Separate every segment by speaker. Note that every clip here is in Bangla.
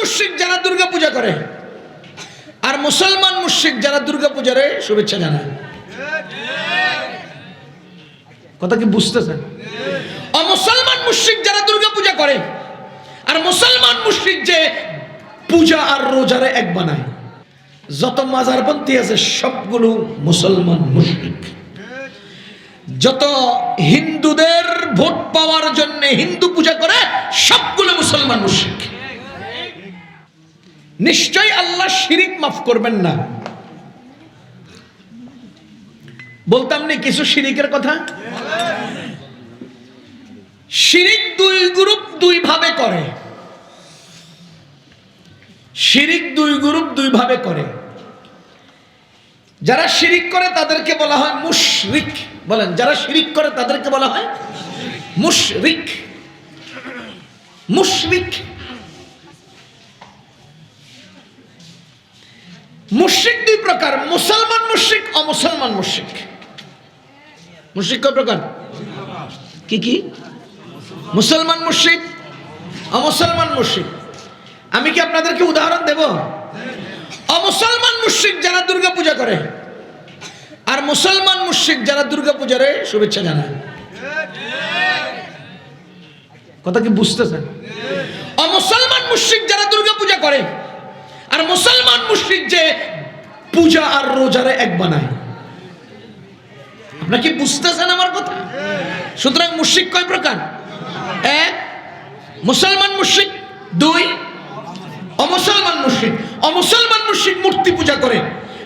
Speaker 1: মুশরিক যারা দুর্গা পূজা করে আর মুসলমান মুশরিক যারা দুর্গা পূজারে শুভেচ্ছা জানায়। কথা কি বুঝতেছেন? অমুসলমান মুশরিক যারা দুর্গা পূজা করে আর মুসলমান মুশরিক যে পূজা আর রোজারে এক বানায়। যত মাজারপন্থী আছে সবগুলো মুসলমান মুশরিক। যত হিন্দুদের ভোট পাওয়ার জন্য হিন্দু পূজা করে সবগুলো মুসলমান মুশরিক। নিশ্চয় আল্লাহ শিরিক মাফ করবেন না। বলতাম না কিছু শিরিকের কথা। শিরিক দুই গ্রুপ দুই ভাবে করে। শিরিক দুই গ্রুপ দুই ভাবে করে। যারা শিরিক করে তাদেরকে বলা হয় মুশরিক। বলেন, যারা শিরিক করে তাদেরকে বলা হয় মুশরিক। মুশরিক মুশরিক দুই প্রকার, মুসলমান মুশরিক, অমুসলমান মুশরিক। মুশরিক কয় প্রকার? কি কি? মুসলমান মুশরিক, অমুসলমান মুশরিক। আমি কি আপনাদেরকে উদাহরণ দেব? অমুসলমান মুশরিক যারা দুর্গা পূজা করে আর মুসলমান মুশরিক যারা দুর্গা পূজারে শুভেচ্ছা জানায়। কথা কি বুঝতেছেন? অমুসলমান মুশরিক যারা দুর্গা পূজা করে আর মুসলমান মুশরিক যে পূজা আর রোজারে এক বানায়। আপনারা কি বুঝতেছেন আমার কথা? সুতরাং মুশরিক কয় প্রকার? এক, মুসলমান মুশরিক। দুই, অমুসলমান মুশরিক। অমুসলমান মুশরিক মূর্তি পূজা করে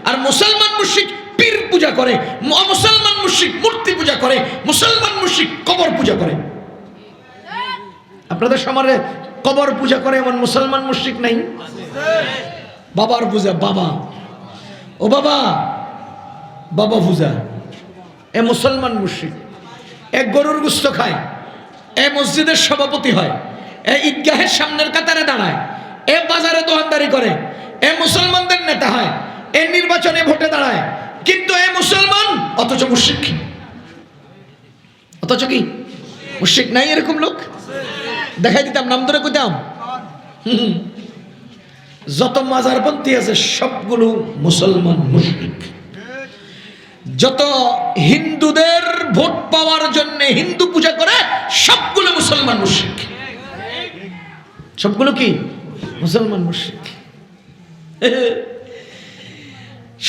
Speaker 1: আর মুসলমান মুশরিক পীর পূজা করে। অমুসলমান মুশরিক মূর্তি পূজা করে, মুসলমান মুশরিক কবর পূজা করে। আপনাদের সমাজে কবর পূজা করে এমন মুসলমান মুশরিক নাই? বাবার পূজা, বাবা, ও বাবা, বাবা পূজা, এ মুসলমান মুশরিক। এক গরুর গোশত খায়, এ মসজিদের সভাপতি হয়, এ ঈদগাহের সামনের কাতারে দাঁড়ায়, এ বাজারে দোকানদারি করে, এ মুসলমানদের নেতা হয়, এ নির্বাচনে ভোটে দাঁড়ায়, কিন্তু এ মুসলমান অথচ মুশরিক। অথচ কি মুশরিক নাই? এরকম লোক দেখাই দিতাম, নাম ধরে কইতাম। যত মাজারপন্থী আছে সবগুলো মুসলমান মুশরিক। যত হিন্দুদের ভোট পাওয়ার জন্য হিন্দু পূজা করে সবগুলো মুসলমান মুশরিক। সবগুলো কি মুসলমান মুশরিক।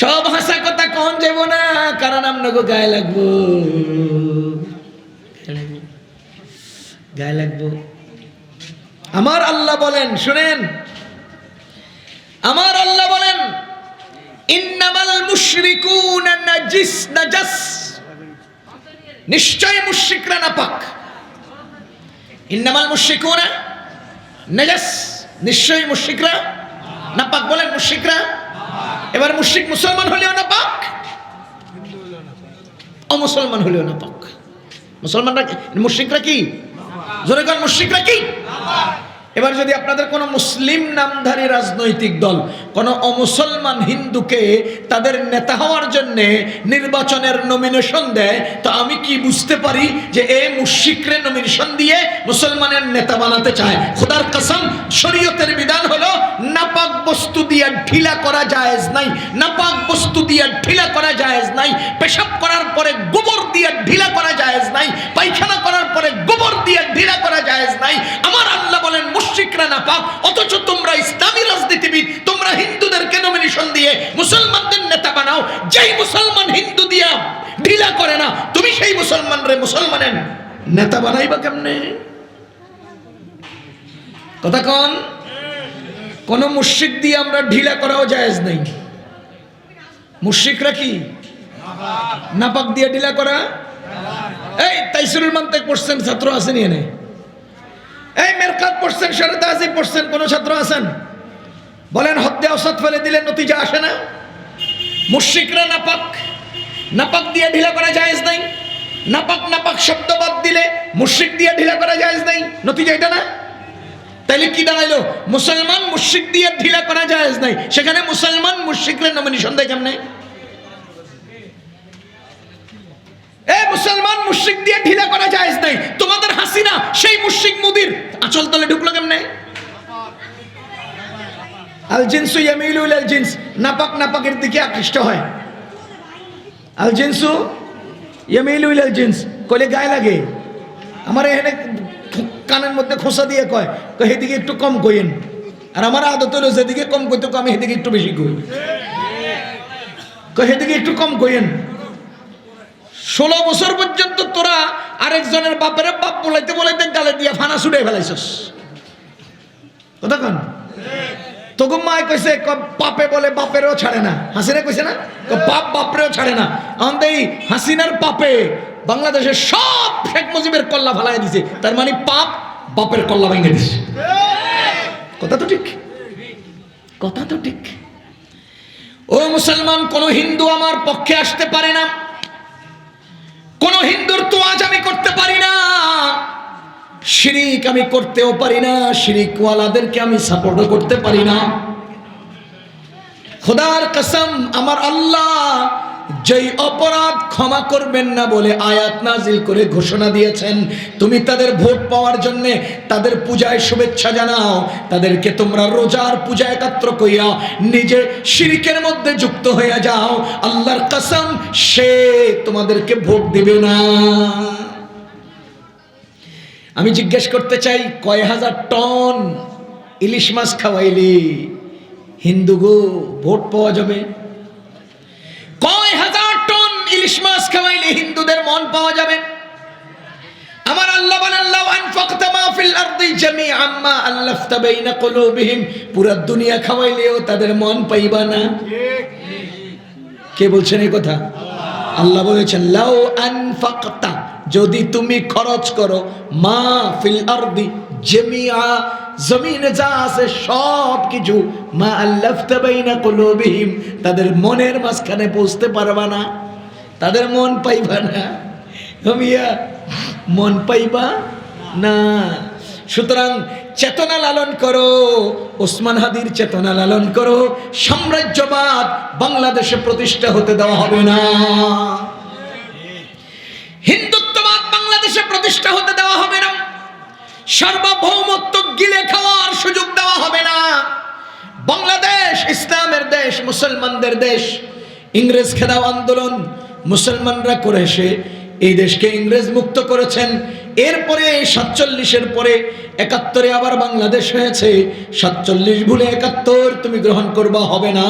Speaker 1: সব হাসা কথা কন যাব না, কারণ আপনাকে গায়ে লাগবো, গায়ে লাগবো। আমার আল্লাহ বলেন, শুনেন, আমার আল্লাহ বলেন ইন্নামাল মুশরিকুনা নাজিস, নাজাস। নিশ্চয় মুশরিকরা নাপাক। ইন্নামাল মুশরিকুনা নাজাস, নিশ্চয় মুশরিকরা নাপাক। বলেন মুশরিকরা। এবার মুশরিক মুসলমান হলেও নাপাক, অমুসলমান হলেও নাপাক। মুসলমানরা, মুশরিকরা কি? জোরে কোন মুশরিকরা কি? এবার যদি আপনাদের কোন মুসলিম নামধারী রাজনৈতিক দল কোন অমুসলমান হিন্দুকে তাদের নেতা হওয়ার জন্য নির্বাচনের নমিনেশন দেয়, তো আমি কি বুঝতে পারি যে এ মুশরিকরে নমিনেশন দিয়ে মুসলমানের নেতা বানাতে চায়। খোদার কসম, শরীয়তের বিধান হলো নাপাক বস্তু দিয়ে ঢিলা করা জায়েজ নাই। নাপাক বস্তু দিয়ে ঢিলা করা জায়েজ নাই। পেশাব করার পরে গোবর দিয়ে ঢিলা করা জায়েজ নাই। পায়খানা করার পরে গোবর দিয়ে ঢিলা করা জায়েজ নাই। আমার আল্লাহ বলেন মুশরিকরা নাপাক, অথচ তোমরা ইসলামী রাজনীতিবিদ, তোমরা হিন্দুদেরকে নমিনেশন দিয়ে মুসলমানদের নেতা বানাও। যেই মুসলমান হিন্দু দিয়া ঢিলা করে না, তুমি সেই মুসলমানরে মুসলমানের নেতা বানাইবা কেমনে? কথা কোন? কোন মুশরিক দিয়ে আমরা ঢিলা করাও জায়েজ নাই। মুশরিকরা কি নাপাক দিয়ে ঢিলা করা? এই তাইসুরুল মান্তিক পড়ছেন ছাত্র আছেন? এনে এই মেরকাত পড়ছেন, শরীয়ত আজিব পড়ছেন, কোন ছাত্র আছেন? বলেন হদ্দে অসৎ ফেলে দিলে নতিজা আসে না? মুশরিকরা নাপাক, নাপাক দিয়ে ঢিলা করা জায়েজ নাই। নাপাক নাপাক শব্দ বাদ দিলে মুশরিক দিয়ে ঢিলা করা জায়েজ নাই। নতিজা এটা না? তাইলে কি দাঁড়াইলো? মুসলমান মুশরিক দিয়ে ঢিলা করা জায়েজ নাই, সেখানে মুসলমান মুশরিকরা নমিনেশন দেয় কেমনে? মুসলমান মুশরিক দিয়ে ঢিলা করা জায়েজ নাই, তোমাদের হাসিনা সেই মুশরিক মুদির আঁচল তলে ঢুকলো কেমনে? আল জিনসু ইয়ামিলু ইলাল জিনস, নাপাক নাপাকের দিকে আকৃষ্ট হয়। আল জিনসু ইয়ামিলু ইলাল জিনস কইলে গায়ে লাগে। আমার এখানে কানের মধ্যে খোসা দিয়ে কয় সেদিকে একটু কম কইেন, আর আমার আদত হলো যেদিকে কম কইতে আমি সেদিকে একটু বেশি কই, সেদিকে একটু কম কইেন। 16 বছর পর্যন্ত তোরা আরেকজনের বাপের বাপ বলাইতে বলাইতে গালে দিয়া ফানা ছুটে ফেলাইছস, কথা কন। তখন মায় কইছে বাপে বলে বাপেরও ছাড়ে না, হাসিনা কইছে না বাপ বাপরেও ছাড়ে না। আমাদের এই হাসিনার পাপে বাংলাদেশের সব শেখ মুজিবের কল্লা ফালাই দিছে, তার মানে পাপ বাপের কল্লা ভেঙে দিছে। কথা তো ঠিক, কথা তো ঠিক। ও মুসলমান, কোন হিন্দু আমার পক্ষে আসতে পারে না, কোন হিন্দুর তোয়াজ আমি করতে পারি না, শিরিক আমি করতেও পারি না, শিরিকওয়ালাদেরকে আমি সাপোর্টও করতে পারি না। খোদার কসম, আমার আল্লাহ যেই অপরাধ ক্ষমা করবেন না বলে আয়াত নাজিল করে ঘোষণা দিয়েছেন, তুমি তাদের ভোট পাওয়ার জন্য তাদের পূজায় শুভেচ্ছা জানাও, তাদেরকে তোমরা রোজার পূজা একাত্র কইয়া নিজে শিরিকের মধ্যে যুক্ত হয়ে যাও, আল্লাহর কসম সে তোমাদেরকে ভোট দিবে না। আমি জিজ্ঞেস করতে চাই, কয় হাজার টন ইলিশ মাছ খাওয়াইলি হিন্দু গো ভোট পাওয়া যাবে? কয় হাজার টন ইলিশ মাছ খাওয়াইলে হিন্দুদের মন পাওয়া যাবে? আমার আল্লাহ বলেন লাউ আনফাকতা মা ফিল আরদি জামিআন মা আল্লাফতা বাইনা কুলুবিহিম, পুরো দুনিয়া খাওয়াইলেও তাদের মন পাইবা না। কে বলছেন এই কথা? আল্লাহ বলেছেন লাউ আনফাকতা, যদি তুমি খরচ করো, মা ফিল আরদি জামিআ, জমিনে যা আছে সব কিছু, মা আল্লাফতা বাইনা কুলুবিহিম, তাদের মনের মাঝখানে পৌঁছতে পারবা না, তাদের মন পাইবা না, মিয়া মন পাইবা না। সুতরাং চেতনা লালন করো, ওসমান হাদির চেতনা লালন করো, সাম্রাজ্যবাদ বাংলাদেশে প্রতিষ্ঠা হতে দেওয়া হবে না, হিন্দুত্ববাদ বাংলাদেশে প্রতিষ্ঠা হতে দেওয়া হবে না, সার্বভৌমত্ব গিলে খাওয়ার সুযোগ দেওয়া হবে না। বাংলাদেশ ইসলামের দেশ, মুসলমানদের দেশ। ইংরেজ খেদাও আন্দোলন মুসলমানরা করে এসে এই দেশকে ইংরেজ মুক্ত করেছেন। এরপরে 47-এর পরে 71-এ আবার বাংলাদেশ হয়েছে। 47 ভুলে 71 তুমি গ্রহণ করবা হবে না,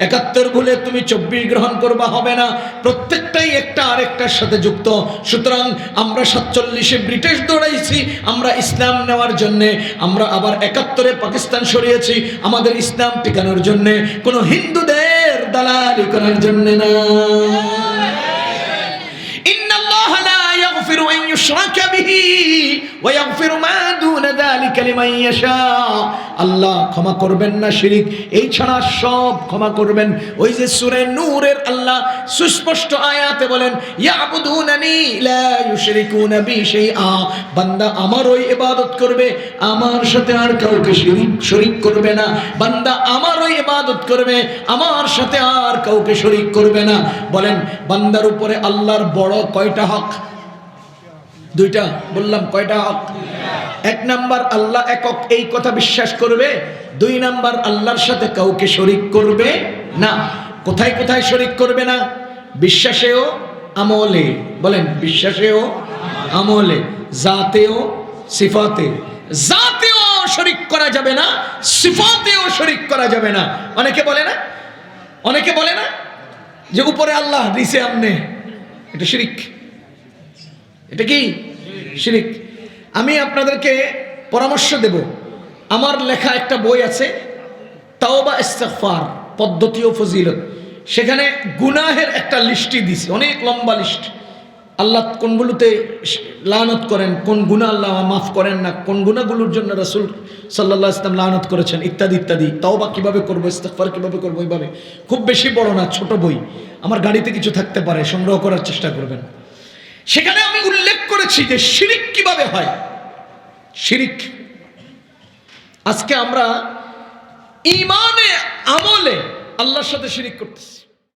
Speaker 1: 71 ভুলে তুমি 24 গ্রহণ করবা হবে না, প্রত্যেকটাই একটা আরেকটার সাথে যুক্ত। সুতরাং আমরা 47-এ ব্রিটিশ দৌড়াইছি আমরা ইসলাম নেওয়ার জন্যে, আমরা আবার 71-এ পাকিস্তান সরিয়েছি আমাদের ইসলাম টিকানোর জন্যে, কোনো হিন্দুদের দালালি করার জন্যে না। أن يشرك به ويغفر ما دون ذلك لمن يشاء, আল্লাহ ক্ষমা করবেন না শিরিক, এই ছাড়া সব ক্ষমা করবেন। ওই যে সূরা নূরের আল্লাহ সুস্পষ্ট আয়াতে বলেন ইয়াবুদুনানি লা ইউশরিকুনা বি শাইআ, বান্দা আমারই ইবাদত করবে, আমার সাথে আর কাউকে শরীক করবে না, বান্দা আমারই ইবাদত করবে, আমার সাথে আর কাউকে শরীক করবে না। বলেন বান্দার উপরে আল্লাহর বড় কয়টা হক? দুইটা বললাম, কয়টা হক? 1 নাম্বার আল্লাহ একক, এই কথা বিশ্বাস করবে। 2 নাম্বার আল্লাহর সাথে কাউকে শরীক করবে না। কোথায় কোথায় শরীক করবে না? বিশ্বাসেও আমলে, বলেন বিশ্বাসেও আমলে, জাতেও সিফাতে। জাতেও শরীক করা যাবে না, সিফাতেও শরীক করা যাবে না। অনেকে বলে না যে উপরে আল্লাহ নিচে আমনে, এটা শিরিক। এটা কি শিরিক? আমি আপনাদেরকে পরামর্শ দেব, আমার লেখা একটা বই আছে তাওবা ইস্তিগফার পদ্ধতি ও ফজিলত, সেখানে গুনাহের একটা লিস্টই দিছি, অনেক লম্বা লিস্ট। আল্লাহ কোনগুলোতে লানত করেন, কোন গুনাহ আল্লাহ মাফ করেন না, কোন গুনাহগুলোর জন্য রাসূল সাল্লাল্লাহু আলাইহি ওয়াসাল্লাম লানত করেছেন, ইত্যাদি ইত্যাদি। তাওবা কিভাবে করবো, ইস্তিগফার কিভাবে করবো, এইভাবে। খুব বেশি বড় না, ছোট বই, আমার গাড়িতে কিছু থাকতে পারে, সংগ্রহ করার চেষ্টা করবেন। সেখানে আমি উল্লেখ করেছি যে শিরিক কিভাবে হয়। শিরিক আজকে আমরা ঈমানে আমলে আল্লাহর সাথে শিরিক করতেছি।